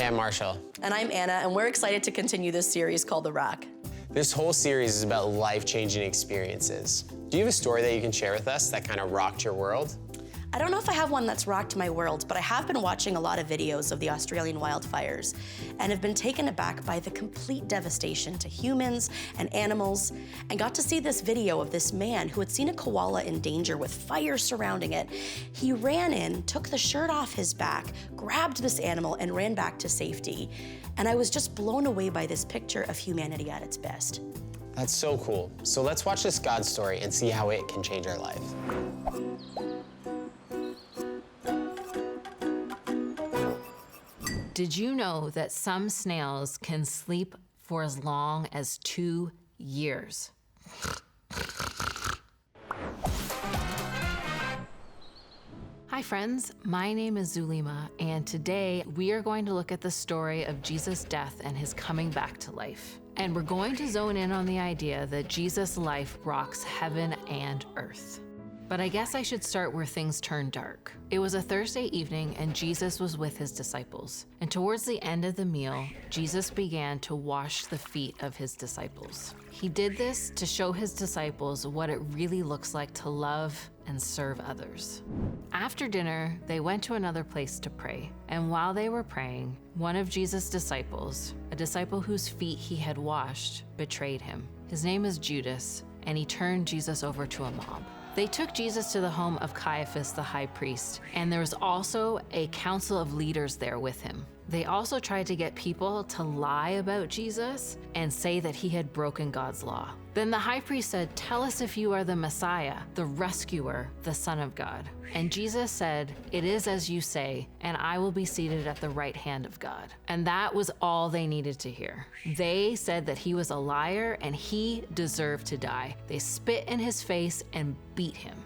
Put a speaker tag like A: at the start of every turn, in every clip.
A: I'm Marshall.
B: And I'm Anna, and we're excited to continue this series called The Rock.
A: This whole series is about life-changing experiences. Do you have a story that you can share with us that kind of rocked your world?
B: I don't know if I have one that's rocked my world, but I have been watching a lot of videos of the Australian wildfires and have been taken aback by the complete devastation to humans and animals, and got to see this video of this man who had seen a koala in danger with fire surrounding it. He ran in, took the shirt off his back, grabbed this animal, and ran back to safety. And I was just blown away by this picture of humanity at its best.
A: That's so cool. So let's watch this God story and see how it can change our life.
C: Did you know that some snails can sleep for as long as 2 years? Hi friends, my name is Zulema, and today we are going to look at the story of Jesus' death and his coming back to life. And we're going to zone in on the idea that Jesus' life rocks heaven and earth. But I guess I should start where things turn dark. It was a Thursday evening and Jesus was with his disciples. And towards the end of the meal, Jesus began to wash the feet of his disciples. He did this to show his disciples what it really looks like to love and serve others. After dinner, they went to another place to pray. And while they were praying, one of Jesus' disciples, a disciple whose feet he had washed, betrayed him. His name is Judas, and he turned Jesus over to a mob. They took Jesus to the home of Caiaphas, the high priest, and there was also a council of leaders there with him. They also tried to get people to lie about Jesus and say that he had broken God's law. Then the high priest said, "Tell us if you are the Messiah, the rescuer, the Son of God." And Jesus said, "It is as you say, and I will be seated at the right hand of God." And that was all they needed to hear. They said that he was a liar and he deserved to die. They spit in his face and beat him.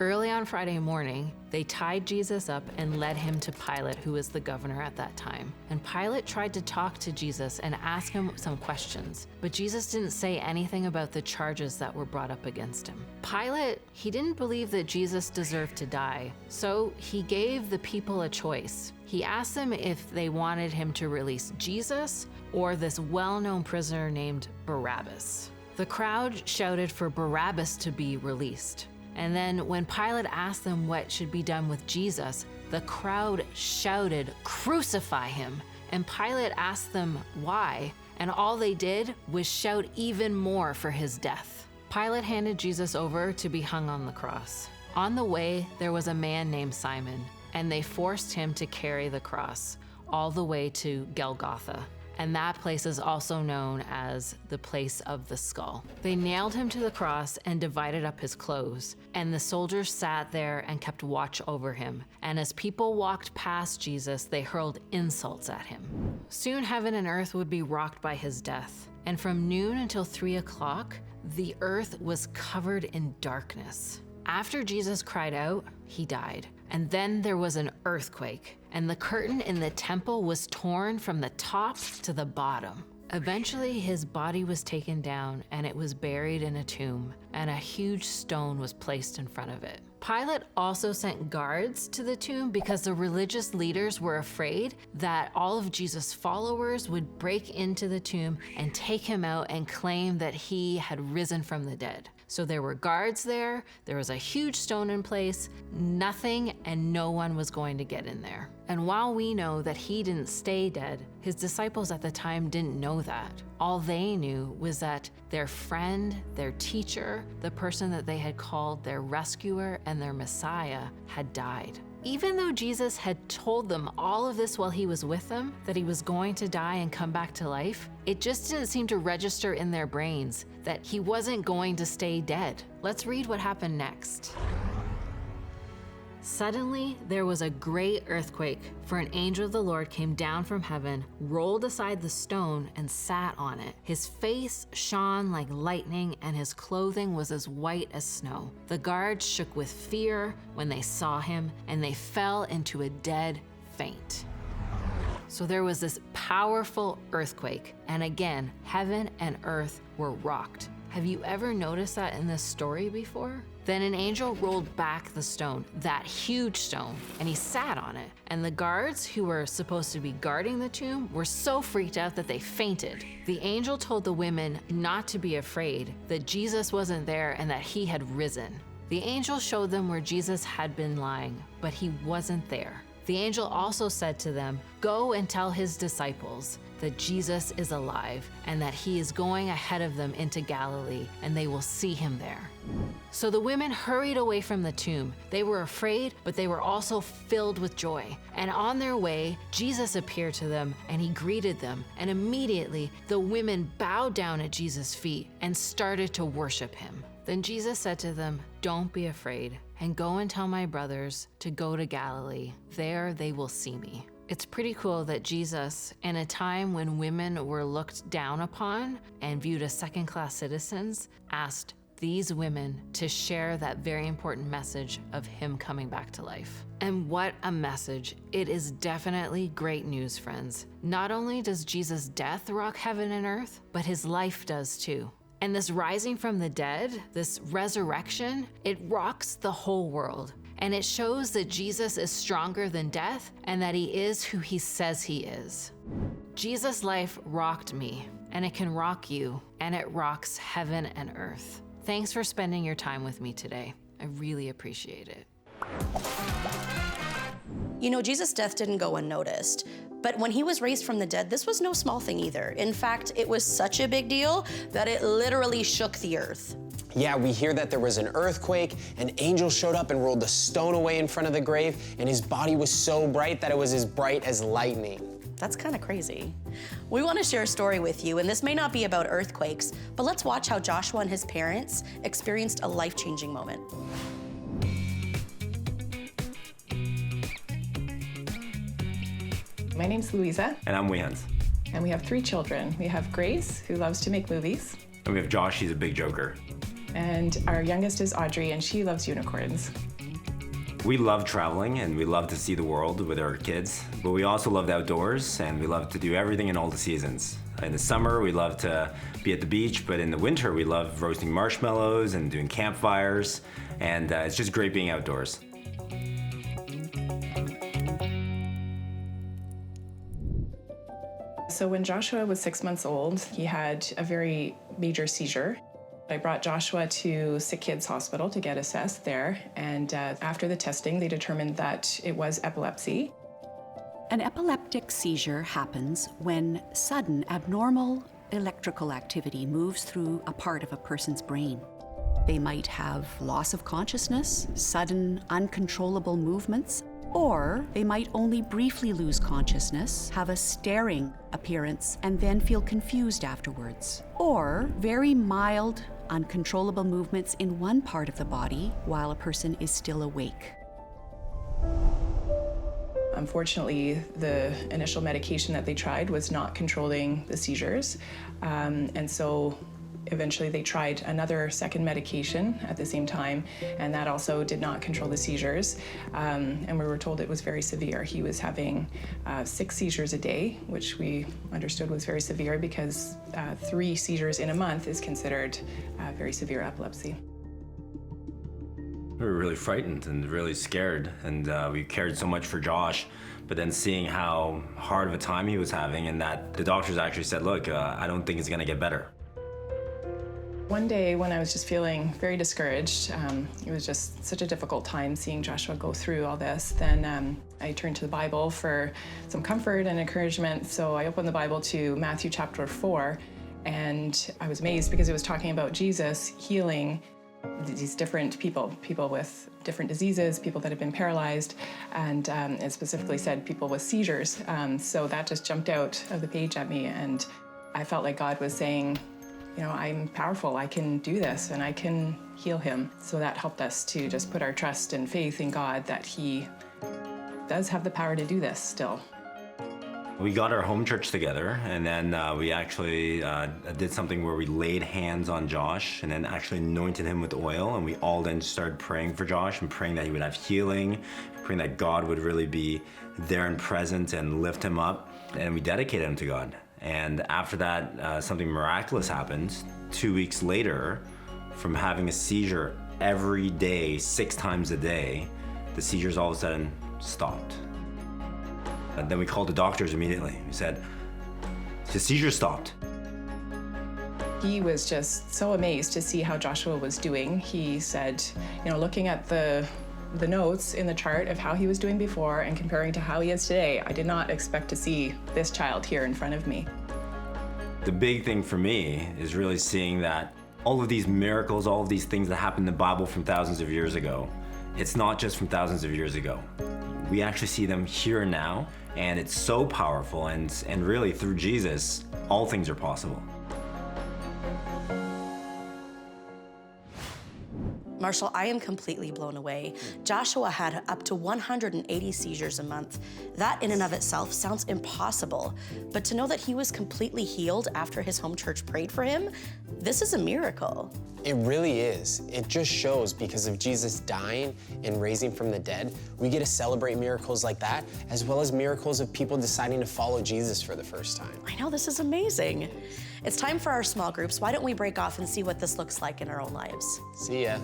C: Early on Friday morning, they tied Jesus up and led him to Pilate, who was the governor at that time. And Pilate tried to talk to Jesus and ask him some questions, but Jesus didn't say anything about the charges that were brought up against him. Pilate, he didn't believe that Jesus deserved to die, so he gave the people a choice. He asked them if they wanted him to release Jesus or this well-known prisoner named Barabbas. The crowd shouted for Barabbas to be released. And then when Pilate asked them what should be done with Jesus, the crowd shouted, "Crucify him." And Pilate asked them why, and all they did was shout even more for his death. Pilate handed Jesus over to be hung on the cross. On the way, there was a man named Simon, and they forced him to carry the cross all the way to Golgotha. And that place is also known as the place of the skull. They nailed him to the cross and divided up his clothes, and the soldiers sat there and kept watch over him. And as people walked past Jesus, they hurled insults at him. Soon heaven and earth would be rocked by his death. And from noon until 3 o'clock, the earth was covered in darkness. After Jesus cried out, he died. And then there was an earthquake, and the curtain in the temple was torn from the top to the bottom. Eventually, his body was taken down, and it was buried in a tomb, and a huge stone was placed in front of it. Pilate also sent guards to the tomb because the religious leaders were afraid that all of Jesus' followers would break into the tomb and take him out and claim that he had risen from the dead. So there were guards there, there was a huge stone in place, nothing and no one was going to get in there. And while we know that he didn't stay dead, his disciples at the time didn't know that. All they knew was that their friend, their teacher, the person that they had called their rescuer and their Messiah had died. Even though Jesus had told them all of this while he was with them, that he was going to die and come back to life, it just didn't seem to register in their brains that he wasn't going to stay dead. Let's read what happened next. Suddenly, there was a great earthquake, for an angel of the Lord came down from heaven, rolled aside the stone, and sat on it. His face shone like lightning, and his clothing was as white as snow. The guards shook with fear when they saw him, and they fell into a dead faint. So there was this powerful earthquake, and again, heaven and earth were rocked. Have you ever noticed that in this story before? Then an angel rolled back the stone, that huge stone, and he sat on it. And the guards who were supposed to be guarding the tomb were so freaked out that they fainted. The angel told the women not to be afraid, that Jesus wasn't there and that he had risen. The angel showed them where Jesus had been lying, but he wasn't there. The angel also said to them, "Go and tell his disciples that Jesus is alive and that he is going ahead of them into Galilee, and they will see him there." So the women hurried away from the tomb. They were afraid, but they were also filled with joy. And on their way, Jesus appeared to them and he greeted them. And immediately the women bowed down at Jesus' feet and started to worship him. Then Jesus said to them, "Don't be afraid, and go and tell my brothers to go to Galilee. There they will see me." It's pretty cool that Jesus, in a time when women were looked down upon and viewed as second-class citizens, asked these women to share that very important message of him coming back to life. And what a message. It is definitely great news, friends. Not only does Jesus' death rock heaven and earth, but his life does too. And this rising from the dead, this resurrection, it rocks the whole world. And it shows that Jesus is stronger than death and that he is who he says he is. Jesus' life rocked me, and it can rock you, and it rocks heaven and earth. Thanks for spending your time with me today. I really appreciate it.
B: You know, Jesus' death didn't go unnoticed. But when he was raised from the dead, this was no small thing either. In fact, it was such a big deal that it literally shook the earth.
A: Yeah, we hear that there was an earthquake, an angel showed up and rolled the stone away in front of the grave, and his body was so bright that it was as bright as lightning.
B: That's kind of crazy. We want to share a story with you, and this may not be about earthquakes, but let's watch how Joshua and his parents experienced a life-changing moment.
D: My name's Louisa.
E: And I'm Wehans.
D: And we have 3 children. We have Grace, who loves to make movies.
E: And we have Josh, he's a big joker.
D: And our youngest is Audrey, and she loves unicorns.
E: We love traveling and we love to see the world with our kids, but we also love the outdoors and we love to do everything in all the seasons. In the summer, we love to be at the beach, but in the winter, we love roasting marshmallows and doing campfires, and it's just great being outdoors.
D: So when Joshua was 6 months old, he had a very major seizure. I brought Joshua to Sick Kids Hospital to get assessed there, and after the testing, they determined that it was epilepsy.
F: An epileptic seizure happens when sudden abnormal electrical activity moves through a part of a person's brain. They might have loss of consciousness, sudden uncontrollable movements, or they might only briefly lose consciousness, have a staring appearance, and then feel confused afterwards. Or very mild, uncontrollable movements in one part of the body while a person is still awake.
D: Unfortunately, the initial medication that they tried was not controlling the seizures, and so eventually they tried another second medication at the same time, and that also did not control the seizures, and we were told it was very severe. He was having 6 seizures a day, which we understood was very severe because 3 seizures in a month is considered very severe epilepsy.
E: We were really frightened and really scared, and we cared so much for Josh, but then seeing how hard of a time he was having and that the doctors actually said, look, I don't think it's gonna get better.
D: One day when I was just feeling very discouraged, it was just such a difficult time seeing Joshua go through all this, then I turned to the Bible for some comfort and encouragement. So I opened the Bible to Matthew chapter 4, and I was amazed because it was talking about Jesus healing these different people with different diseases, people that have been paralyzed, and it specifically said people with seizures. So that just jumped out of the page at me, and I felt like God was saying, you know, I'm powerful, I can do this, and I can heal him. So that helped us to just put our trust and faith in God that he does have the power to do this still.
E: We got our home church together, and then we actually did something where we laid hands on Josh and then actually anointed him with oil, and we all then started praying for Josh and praying that he would have healing, praying that God would really be there and present and lift him up, and we dedicated him to God. And after that, something miraculous happened. 2 weeks later, from having a seizure every day, 6 times a day, the seizures all of a sudden stopped. And then we called the doctors immediately. We said, the seizure stopped.
D: He was just so amazed to see how Joshua was doing. He said, you know, looking at the notes in the chart of how he was doing before and comparing to how he is today, I did not expect to see this child here in front of me.
E: The big thing for me is really seeing that all of these miracles, all of these things that happened in the Bible from thousands of years ago, it's not just from thousands of years ago. We actually see them here and now, and it's so powerful, and really through Jesus, all things are possible.
B: Marshall, I am completely blown away. Joshua had up to 180 seizures a month. That in and of itself sounds impossible, but to know that he was completely healed after his home church prayed for him, this is a miracle.
A: It really is. It just shows because of Jesus dying and raising from the dead, we get to celebrate miracles like that, as well as miracles of people deciding to follow Jesus for the first time.
B: I know, this is amazing. It's time for our small groups. Why don't we break off and see what this looks like in our own lives?
A: See ya.